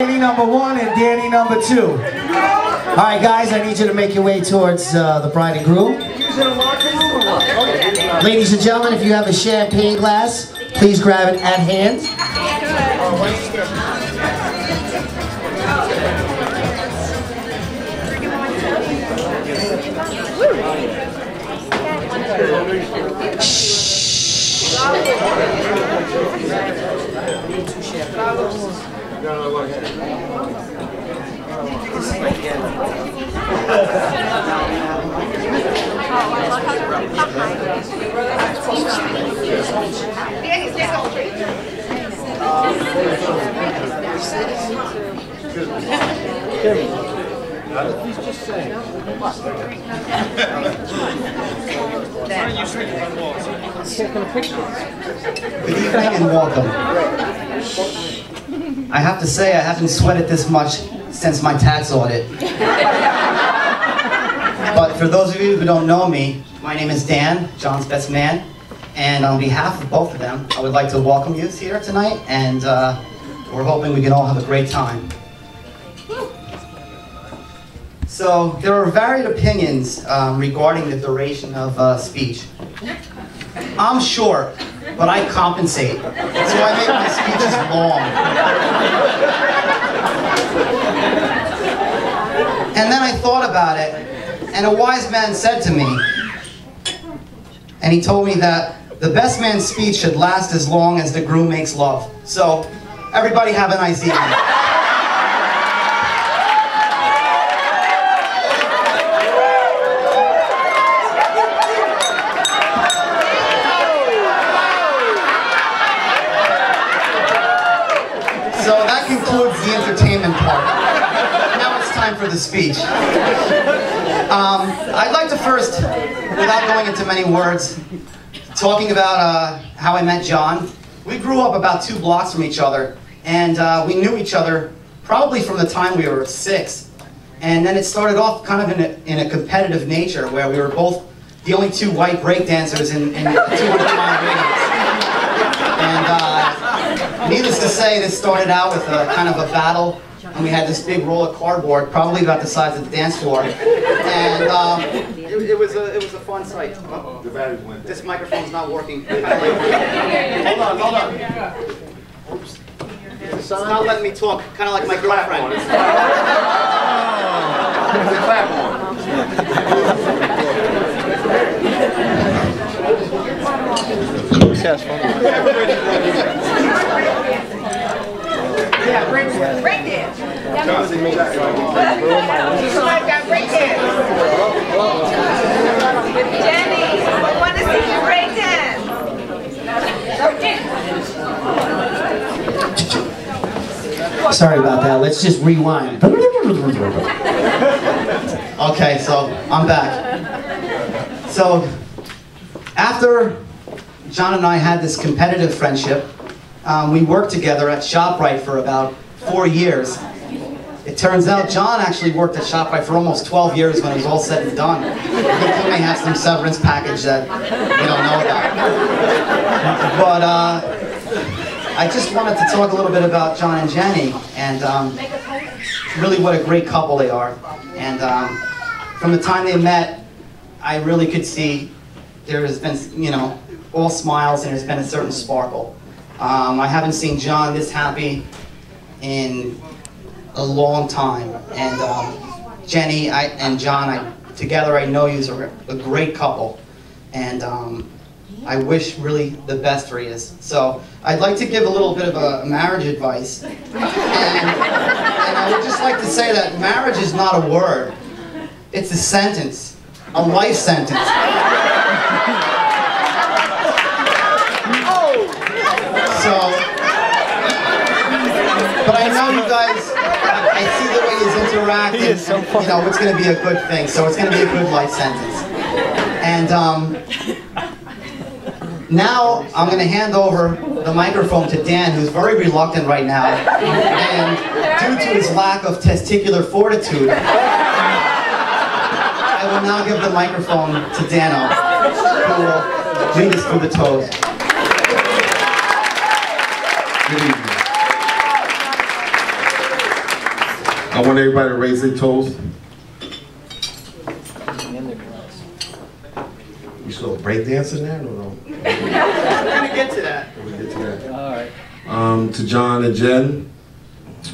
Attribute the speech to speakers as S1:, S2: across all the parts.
S1: Danny number 1 and Danny number 2. All right, guys, I need you to make your way towards the bride and groom. Ladies and gentlemen, if you have a champagne glass, please grab it at hand.
S2: He's just saying.
S3: Good evening and welcome. I have to say I haven't sweated this much since my tax audit. But for those of you who don't know me, my name is Dan, John's best man, and on behalf of both of them, I would like to welcome you here tonight, and we're hoping we can all have a great time. So there are varied opinions regarding the duration of speech. I'm short, but I compensate, so I make my speeches long. And then I thought about it, and a wise man said to me, and he told me that the best man's speech should last as long as the groom makes love. So everybody have an idea. So that concludes the entertainment part. Now it's time for the speech. I'd like to first, without going into many words, talking about how I met John. We grew up about 2 blocks from each other, and we knew each other probably from the time we were 6. And then it started off kind of in a competitive nature, where we were both the only 2 white breakdancers in 200-mile radius. And needless to say, this started out with a kind of a battle, and we had this big roll of cardboard, probably about the size of the dance floor. And it was a fun sight. This microphone's not working. Hold on. Oops. It's not letting me talk, kind of like my girlfriend.
S4: Yeah, break dance. Somebody got break dance. Jenny, I want to see you break dance.
S1: Sorry about that. Let's just rewind.
S3: Okay, so I'm back. So after John and I had this competitive friendship, we worked together at ShopRite for about 4 years. It turns out John actually worked at ShopRite for almost 12 years when it was all said and done. I think he may have some severance package that we don't know about. But I just wanted to talk a little bit about John and Jenny, and really what a great couple they are. And from the time they met, I really could see there has been, all smiles, and there's been a certain sparkle. I haven't seen John this happy in a long time, and Jenny and John, together I know you're a great couple, and I wish really the best for you. So I'd like to give a little bit of a marriage advice, and I would just like to say that marriage is not a word, it's a sentence, a life sentence. But I know you guys, I see the way he's interacting, it's going to be a good thing, so it's going to be a good life sentence. And now I'm going to hand over the microphone to Dan, who's very reluctant right now, and due to his lack of testicular fortitude, I will now give the microphone to Dano, who will lead us through the toes. Good evening.
S2: I want everybody to raise their toast. You still breakdancing there or no?
S3: We're gonna get to that.
S2: We'll get to that. All right. To John and Jen,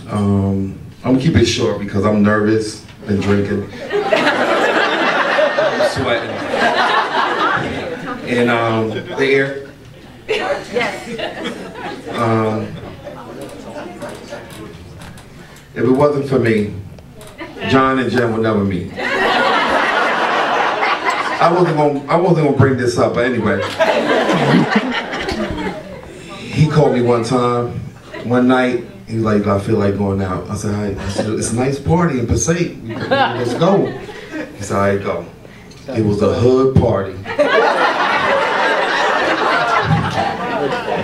S2: I'm gonna keep it short because I'm nervous and drinking. I'm sweating. And the air.
S4: Yes.
S2: If it wasn't for me, John and Jen would never meet. I wasn't gonna bring this up, but anyway. He called me one time, one night. He was like, I feel like going out. I said, all right. I said, it's a nice party in Passaic. Let's go. He said, all right, go. It was a hood party.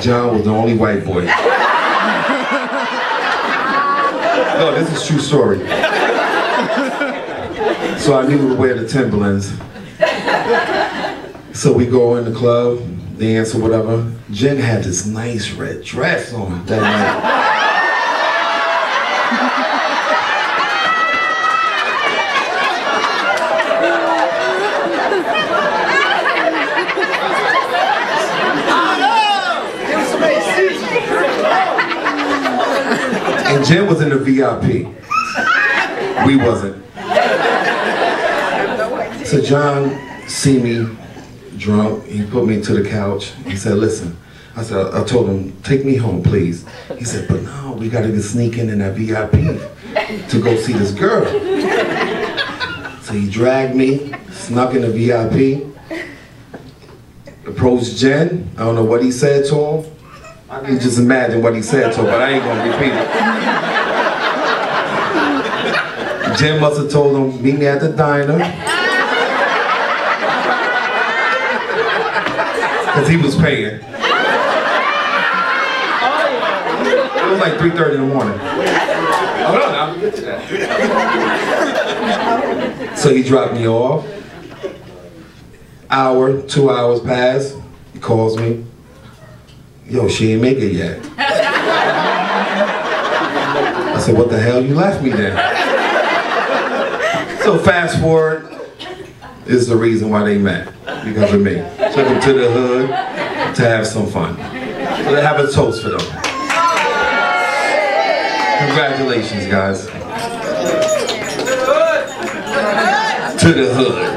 S2: John was the only white boy. No, this is a true story. So I knew to wear the Timberlands. So we go in the club, dance or whatever. Jen had this nice red dress on that night. And Jen was in the VIP. We wasn't. So John see me drunk. He put me to the couch. He said, listen. I told him, take me home, please. He said, but no, we got to sneak in that VIP to go see this girl. So he dragged me, snuck in the VIP, approached Jen. I don't know what he said to him. I can just imagine what he said to him, but I ain't going to repeat it. Jen must have told him, meet me at the diner. Because he was paying. It was like 3:30 in the morning. Hold on, I'll get to that. So he dropped me off. Hour, 2 hours pass. He calls me. Yo, she ain't make it yet. I said, what the hell, you left me there? So fast forward, is the reason why they met, because of me. Took them to the hood to have some fun. So they have a toast for them. Congratulations, guys. To the hood.